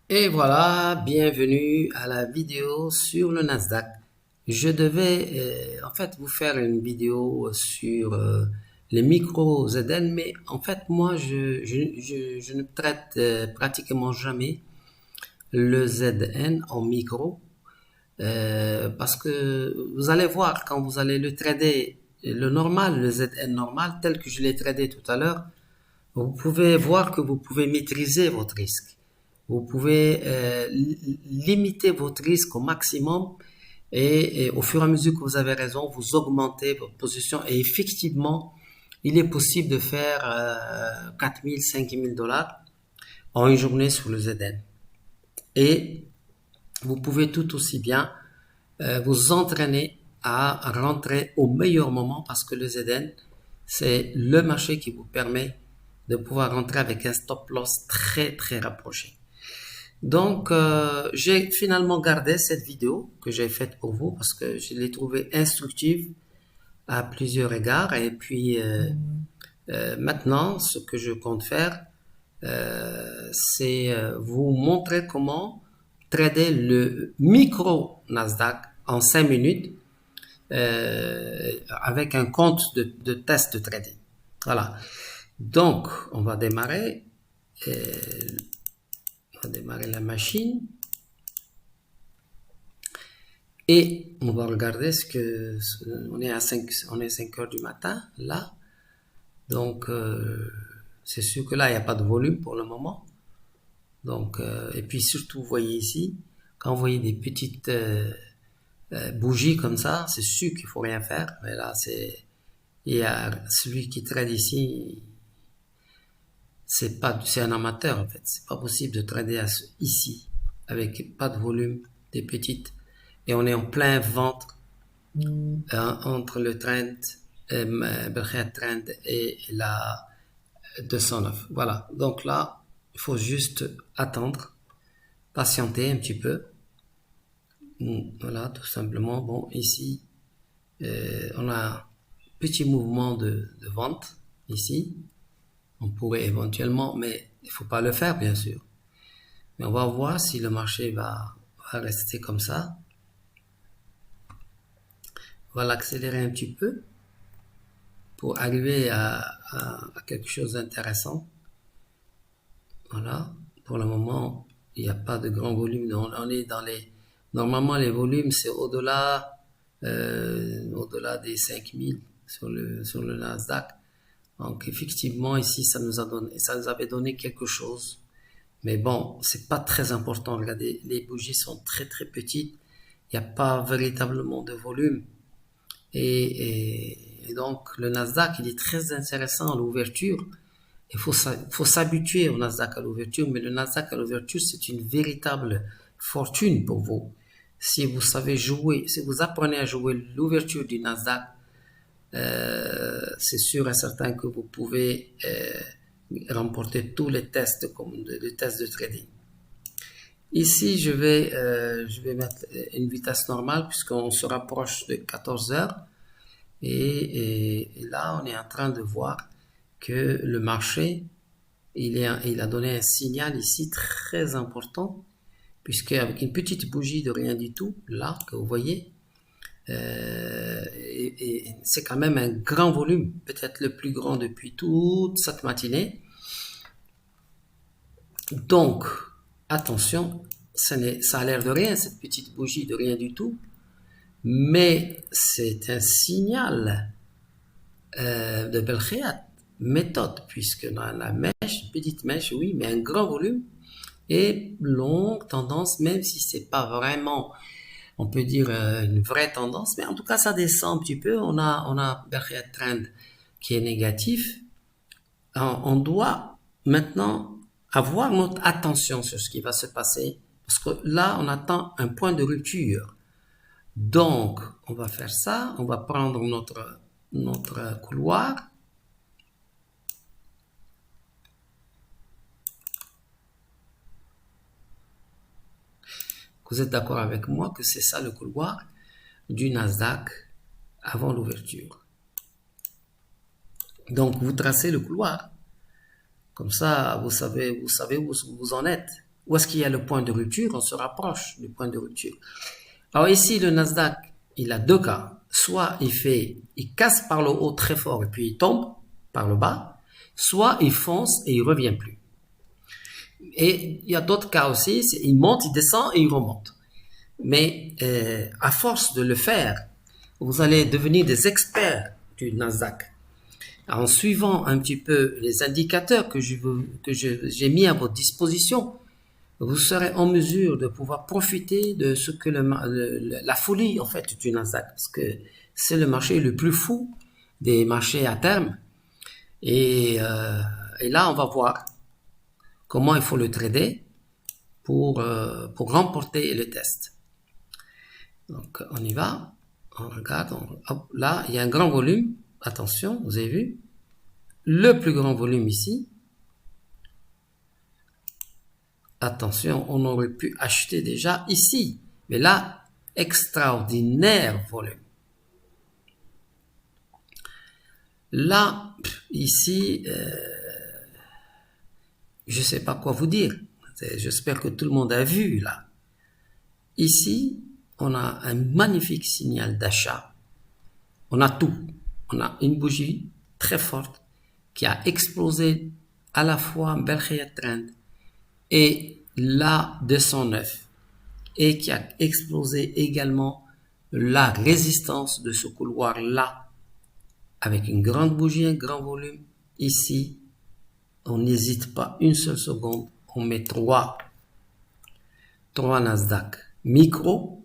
Et voilà, bienvenue à la vidéo sur le Nasdaq. Je devais en fait vous faire une vidéo sur les micros ZN, mais en fait moi je ne traite pratiquement jamais le ZN en micro parce que vous allez voir quand vous allez le trader le normal, le ZN normal tel que je l'ai tradé tout à l'heure, vous pouvez voir que vous pouvez maîtriser votre risque. Vous pouvez limiter votre risque au maximum et au fur et à mesure que vous avez raison, vous augmentez votre position et effectivement, il est possible de faire 4 000, 5 000 dollars en une journée sur le ZN. Et vous pouvez tout aussi bien vous entraîner à rentrer au meilleur moment parce que le ZN, c'est le marché qui vous permet de pouvoir rentrer avec un stop loss très très rapproché. Donc, j'ai finalement gardé cette vidéo que j'ai faite pour vous parce que je l'ai trouvée instructive à plusieurs égards. Et puis, maintenant, ce que je compte faire, c'est vous montrer comment trader le micro Nasdaq en 5 minutes avec un compte de test de trading. Voilà. Donc, on va démarrer. On va démarrer la machine. Et on va regarder on est à 5 heures du matin, là. Donc, c'est sûr que là, il n'y a pas de volume pour le moment. Donc, et puis surtout, vous voyez ici, quand vous voyez des petites bougies comme ça, c'est sûr qu'il faut rien faire. Mais là, il y a celui qui trade ici, c'est un amateur en fait. C'est pas possible de trader ici avec pas de volume, des petites. Et on est en plein ventre entre le trend, Berkhat Trend et la 209. Voilà. Donc là, il faut juste attendre, patienter un petit peu. Voilà, tout simplement. Bon, ici, on a un petit mouvement de vente ici. On pourrait éventuellement, mais il ne faut pas le faire, bien sûr. Mais on va voir si le marché va rester comme ça. On va l'accélérer un petit peu pour arriver à quelque chose d'intéressant. Voilà. Pour le moment, il n'y a pas de grand volume. On est dans les. Normalement, les volumes, c'est au-delà des 5000 sur le Nasdaq. Donc, effectivement, ici, ça nous avait donné quelque chose. Mais bon, c'est pas très important. Regardez, les bougies sont très très petites. Il n'y a pas véritablement de volume. Et donc, le Nasdaq, il est très intéressant à l'ouverture. Il faut s'habituer au Nasdaq à l'ouverture, mais le Nasdaq à l'ouverture, c'est une véritable fortune pour vous. Si vous savez jouer, si vous apprenez à jouer l'ouverture du Nasdaq, c'est sûr et certain que vous pouvez remporter tous les tests comme les tests de trading. Ici, je vais mettre une vitesse normale puisqu'on se rapproche de 14 heures. Et là, on est en train de voir que le marché, il a donné un signal ici très important, puisque avec une petite bougie de rien du tout, là, que vous voyez, et c'est quand même un grand volume, peut-être le plus grand depuis toute cette matinée. Donc, attention, ça a l'air de rien, cette petite bougie de rien du tout, mais c'est un signal de Belkhiat, méthode, puisque dans la mèche, petite mèche, oui, mais un grand volume et longue tendance, même si c'est pas vraiment, on peut dire une vraie tendance, mais en tout cas ça descend un petit peu. On a Berkhiat Trend qui est négatif. On doit maintenant avoir notre attention sur ce qui va se passer, parce que là on attend un point de rupture. Donc on va faire ça, on va prendre notre couloir. Vous êtes d'accord avec moi que c'est ça le couloir du Nasdaq avant l'ouverture. Donc vous tracez le couloir. Comme ça, vous savez où vous en êtes. où est-ce qu'il y a le point de rupture, on se rapproche du point de rupture. Alors ici, le Nasdaq, il a deux cas. Soit il casse par le haut très fort et puis il tombe par le bas, soit il fonce et il revient plus. Et il y a d'autres cas aussi, il monte, il descend et il remonte. Mais à force de le faire, vous allez devenir des experts du Nasdaq. En suivant un petit peu les indicateurs que j'ai mis à votre disposition, vous serez en mesure de pouvoir profiter de ce que la folie en fait du Nasdaq, parce que c'est le marché le plus fou des marchés à terme. Et là, on va voir comment il faut le trader pour remporter le test. Donc, on y va. On regarde. Hop, là, il y a un grand volume. Attention, vous avez vu. Le plus grand volume ici. Attention, on aurait pu acheter déjà ici. Mais là, extraordinaire volume. Là, ici, je ne sais pas quoi vous dire. J'espère que tout le monde a vu là. Ici, on a un magnifique signal d'achat. On a tout. On a une bougie très forte qui a explosé à la fois Belkhayat Trend et la 209 et qui a explosé également la résistance de ce couloir là avec une grande bougie, un grand volume. Ici, on n'hésite pas une seule seconde, on met trois Nasdaq micro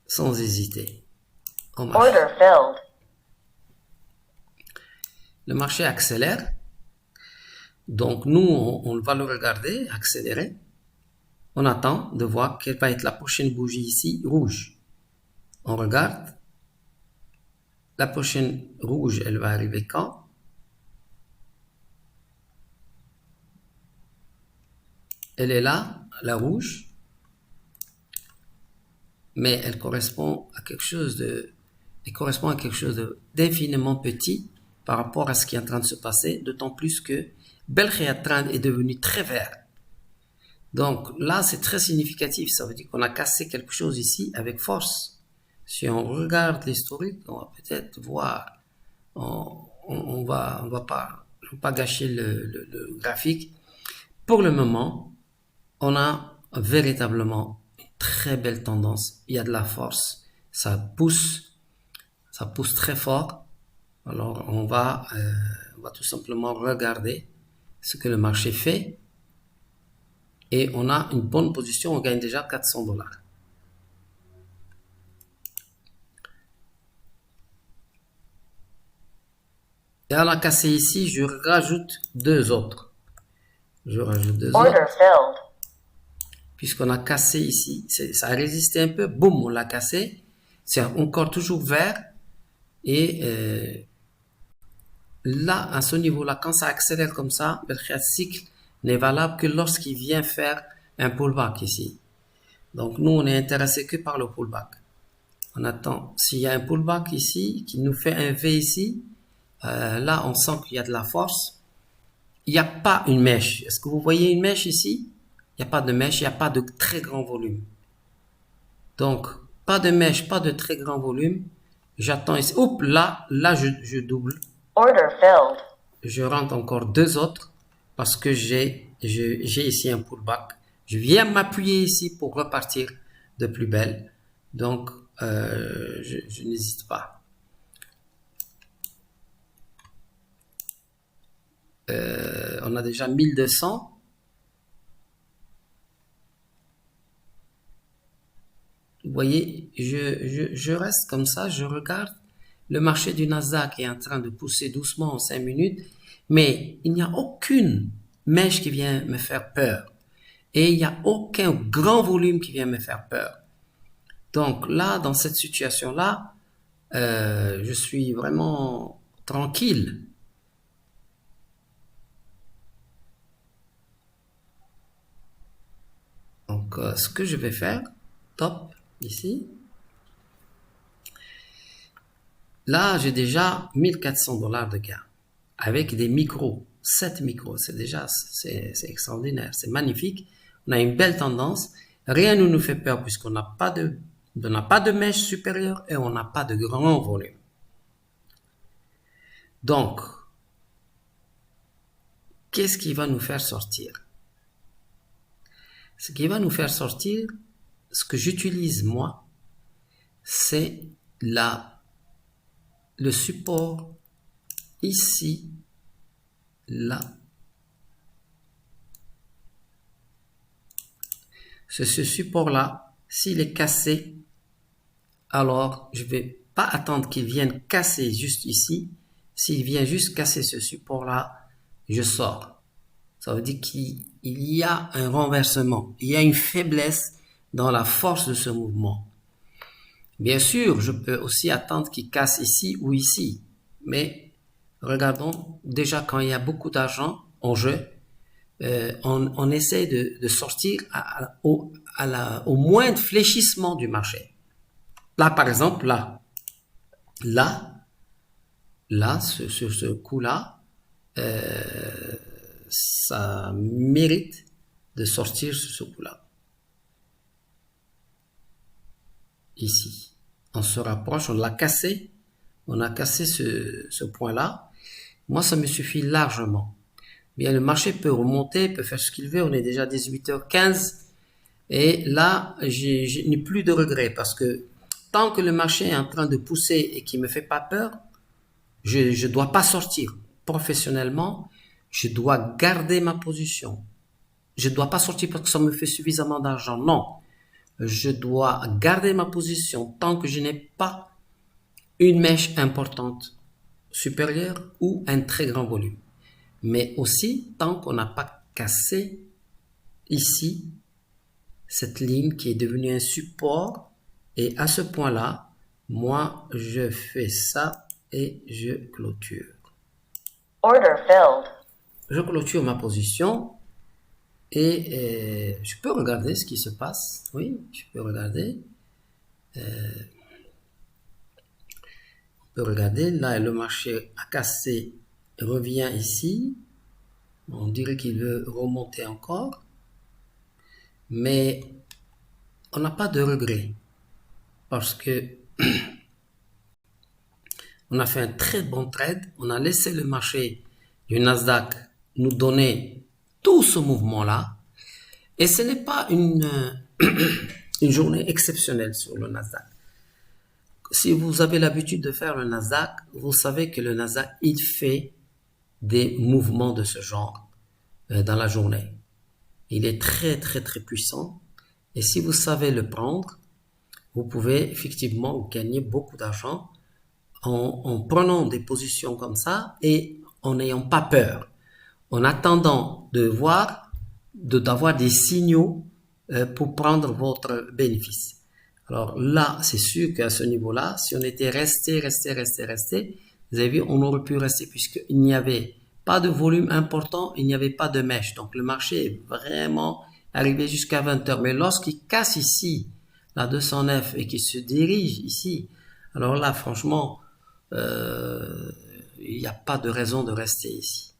sans hésiter. Order filled. Le marché accélère. Donc nous, on va le regarder, accélérer. On attend de voir quelle va être la prochaine bougie ici, rouge. On regarde. La prochaine rouge, elle va arriver quand? Elle est là, la rouge. Mais elle correspond à quelque chose d'infiniment petit par rapport à ce qui est en train de se passer, d'autant plus que Belkhayat Trend est devenu très vert. Donc là, c'est très significatif. Ça veut dire qu'on a cassé quelque chose ici avec force. Si on regarde l'historique, on va peut-être voir. On va pas gâcher le graphique. Pour le moment, on a véritablement une très belle tendance. Il y a de la force. Ça pousse très fort. Alors, on va tout simplement regarder ce que le marché fait. Et on a une bonne position. On gagne déjà 400 $. Et on a cassé ici. Je rajoute deux autres. Order filled. Puisqu'on a cassé ici. Ça a résisté un peu. Boum, on l'a cassé. C'est encore toujours vert. Et là, à ce niveau-là, quand ça accélère comme ça, le cycle n'est valable que lorsqu'il vient faire un pullback ici. Donc nous, on est intéressé que par le pullback. On attend. S'il y a un pullback ici, qui nous fait un V ici, là, on sent qu'il y a de la force. Il n'y a pas une mèche. Est-ce que vous voyez une mèche ici? Il n'y a pas de mèche, il n'y a pas de très grand volume. Donc, pas de mèche, pas de très grand volume. J'attends ici. Oups, là, je double. Order filled. Je rentre encore deux autres parce que j'ai ici un pullback. Je viens m'appuyer ici pour repartir de plus belle. Donc, je n'hésite pas. On a déjà 1200. Vous voyez, je reste comme ça, je regarde. Le marché du Nasdaq est en train de pousser doucement en 5 minutes, mais il n'y a aucune mèche qui vient me faire peur. Et il n'y a aucun grand volume qui vient me faire peur. Donc là, dans cette situation-là, je suis vraiment tranquille. Donc, ce que je vais faire, top, ici. Là, j'ai déjà 1400 $ de gain avec des micros. 7 micros. C'est déjà, c'est extraordinaire, c'est magnifique. On a une belle tendance. Rien ne nous fait peur puisqu'on n'a pas de mèche supérieure et on n'a pas de grand volume. Donc, qu'est-ce qui va nous faire sortir? Ce qui va nous faire sortir, ce que j'utilise moi, c'est le support ici, là. C'est ce support-là, s'il est cassé, alors je ne vais pas attendre qu'il vienne casser juste ici. S'il vient juste casser ce support-là, je sors. Ça veut dire qu'il y a un renversement, il y a une faiblesse dans la force de ce mouvement. Bien sûr, je peux aussi attendre qu'il casse ici ou ici, mais regardons, déjà quand il y a beaucoup d'argent en jeu, on essaie de sortir au moindre fléchissement du marché. Là, par exemple, sur ce coup-là, ça mérite de sortir sur ce coup-là. Ici, on se rapproche, on a cassé ce point-là. Moi, ça me suffit largement. Bien, le marché peut remonter, peut faire ce qu'il veut. On est déjà 18h15 et là, je n'ai plus de regrets parce que tant que le marché est en train de pousser et qu'il me fait pas peur, je dois pas sortir. Professionnellement, je dois garder ma position. Je dois pas sortir parce que ça me fait suffisamment d'argent. Non. Je dois garder ma position tant que je n'ai pas une mèche importante supérieure ou un très grand volume. Mais aussi tant qu'on n'a pas cassé ici cette ligne qui est devenue un support. Et à ce point-là, moi, je fais ça et je clôture. Order filled. Je clôture ma position. Et je peux regarder ce qui se passe. Oui, je peux regarder. On peut regarder. Là, le marché a cassé, revient ici. On dirait qu'il veut remonter encore. Mais on n'a pas de regret. Parce que on a fait un très bon trade. On a laissé le marché du Nasdaq nous donner tout ce mouvement-là. Et ce n'est pas une journée exceptionnelle sur le Nasdaq. Si vous avez l'habitude de faire le Nasdaq, vous savez que le Nasdaq, il fait des mouvements de ce genre dans la journée. Il est très, très, très puissant. Et si vous savez le prendre, vous pouvez effectivement gagner beaucoup d'argent en prenant des positions comme ça et en n'ayant pas peur. En attendant d'avoir des signaux pour prendre votre bénéfice. Alors là, c'est sûr qu'à ce niveau-là, si on était resté, vous avez vu, on aurait pu rester puisqu'il n'y avait pas de volume important, il n'y avait pas de mèche. Donc le marché est vraiment arrivé jusqu'à 20h. Mais lorsqu'il casse ici, la 209, et qu'il se dirige ici, alors là, franchement, il n'y a pas de raison de rester ici.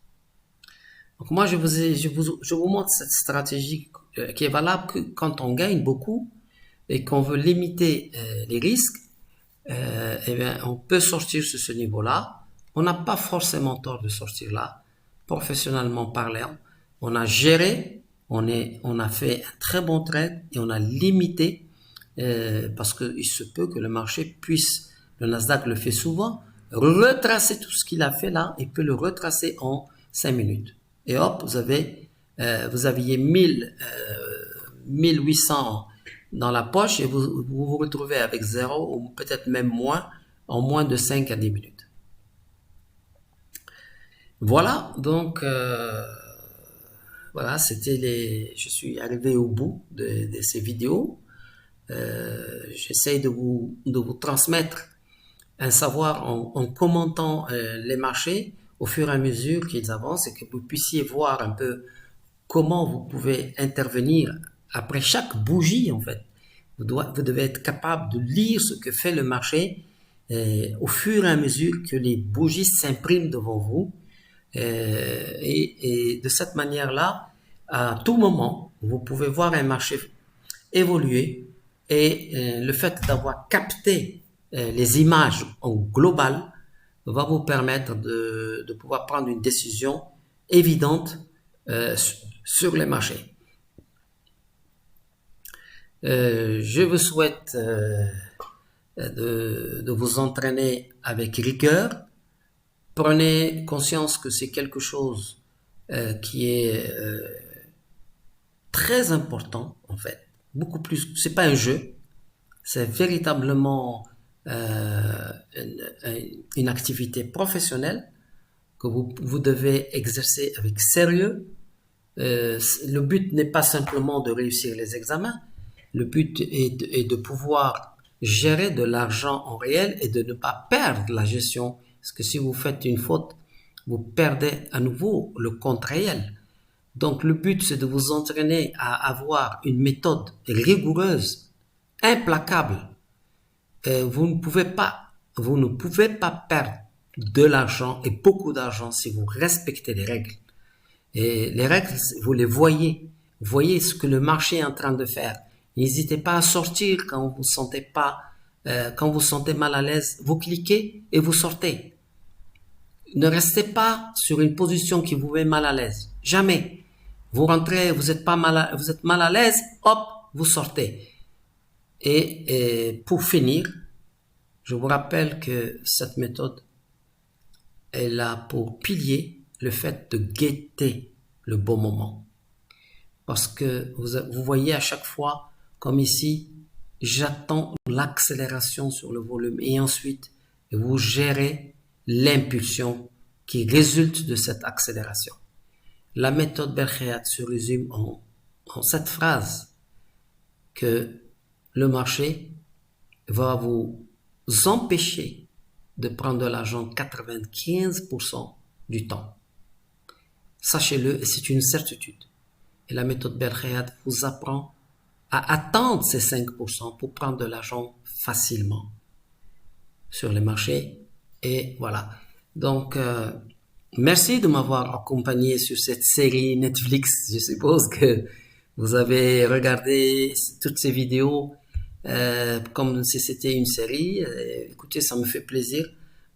Donc moi, je vous montre cette stratégie qui est valable que quand on gagne beaucoup et qu'on veut limiter les risques, eh bien, on peut sortir sur ce niveau-là. On n'a pas forcément tort de sortir là, professionnellement parlant. On a géré, on a fait un très bon trade et on a limité parce qu'il se peut que le marché puisse, le Nasdaq le fait souvent, retracer tout ce qu'il a fait là et peut le retracer en 5 minutes. Et hop, vous aviez 1800 dans la poche et vous retrouvez avec 0 ou peut-être même moins en moins de 5 à 10 minutes. Voilà, donc voilà, je suis arrivé au bout de ces vidéos. J'essaie de vous transmettre un savoir en commentant les marchés au fur et à mesure qu'ils avancent et que vous puissiez voir un peu comment vous pouvez intervenir après chaque bougie en fait. Vous devez être capable de lire ce que fait le marché au fur et à mesure que les bougies s'impriment devant vous. Et de cette manière-là, à tout moment, vous pouvez voir un marché évoluer et le fait d'avoir capté les images en global va vous permettre de pouvoir prendre une décision évidente sur les marchés. Je vous souhaite de vous entraîner avec rigueur. Prenez conscience que c'est quelque chose qui est très important en fait. Beaucoup plus, c'est pas un jeu, c'est véritablement une activité professionnelle que vous devez exercer avec sérieux. Le but n'est pas simplement de réussir les examens, le but est de pouvoir gérer de l'argent en réel et de ne pas perdre la gestion. Parce que si vous faites une faute, vous perdez à nouveau le compte réel. Donc le but, c'est de vous entraîner à avoir une méthode rigoureuse, implacable. Vous ne pouvez pas perdre de l'argent et beaucoup d'argent si vous respectez les règles. Et les règles, vous les voyez. Vous voyez ce que le marché est en train de faire. N'hésitez pas à sortir quand vous sentez pas, quand vous sentez mal à l'aise. Vous cliquez et vous sortez. Ne restez pas sur une position qui vous met mal à l'aise. Jamais. Vous rentrez, vous êtes mal à l'aise, hop, vous sortez. Et pour finir, je vous rappelle que cette méthode, elle a pour pilier le fait de guetter le bon moment. Parce que vous voyez à chaque fois, comme ici, j'attends l'accélération sur le volume et ensuite vous gérez l'impulsion qui résulte de cette accélération. La méthode Berkhayat se résume en cette phrase que le marché va vous empêcher de prendre de l'argent 95% du temps. Sachez-le, et c'est une certitude. Et la méthode Berkhayat vous apprend à attendre ces 5% pour prendre de l'argent facilement sur les marchés. Et voilà. Donc, merci de m'avoir accompagné sur cette série Netflix. Je suppose que vous avez regardé toutes ces vidéos comme si c'était une série. Écoutez, ça me fait plaisir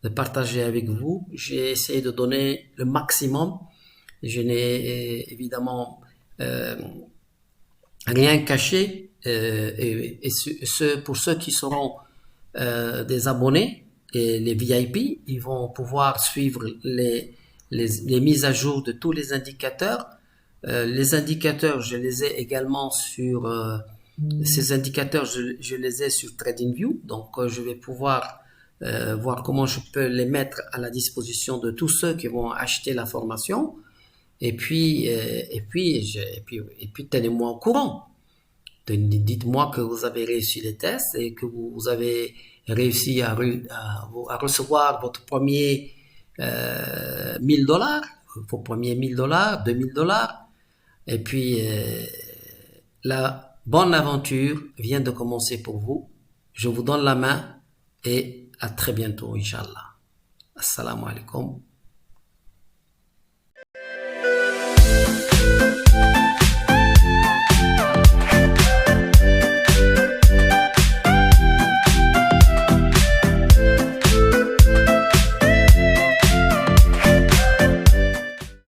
de partager avec vous. J'ai essayé de donner le maximum. Je n'ai évidemment rien caché. Et pour ceux qui seront des abonnés et les VIP, ils vont pouvoir suivre les mises à jour de tous les indicateurs. Les indicateurs, je les ai également sur ces indicateurs, je les ai sur TradingView. Donc, je vais pouvoir voir comment je peux les mettre à la disposition de tous ceux qui vont acheter la formation. Et puis tenez-moi au courant. Dites-moi que vous avez réussi les tests et que vous avez réussi à recevoir votre premier $1000, vos premiers $1000, $2000. Et puis, la bonne aventure vient de commencer pour vous. Je vous donne la main et à très bientôt, Inch'Allah. Assalamu alaikum.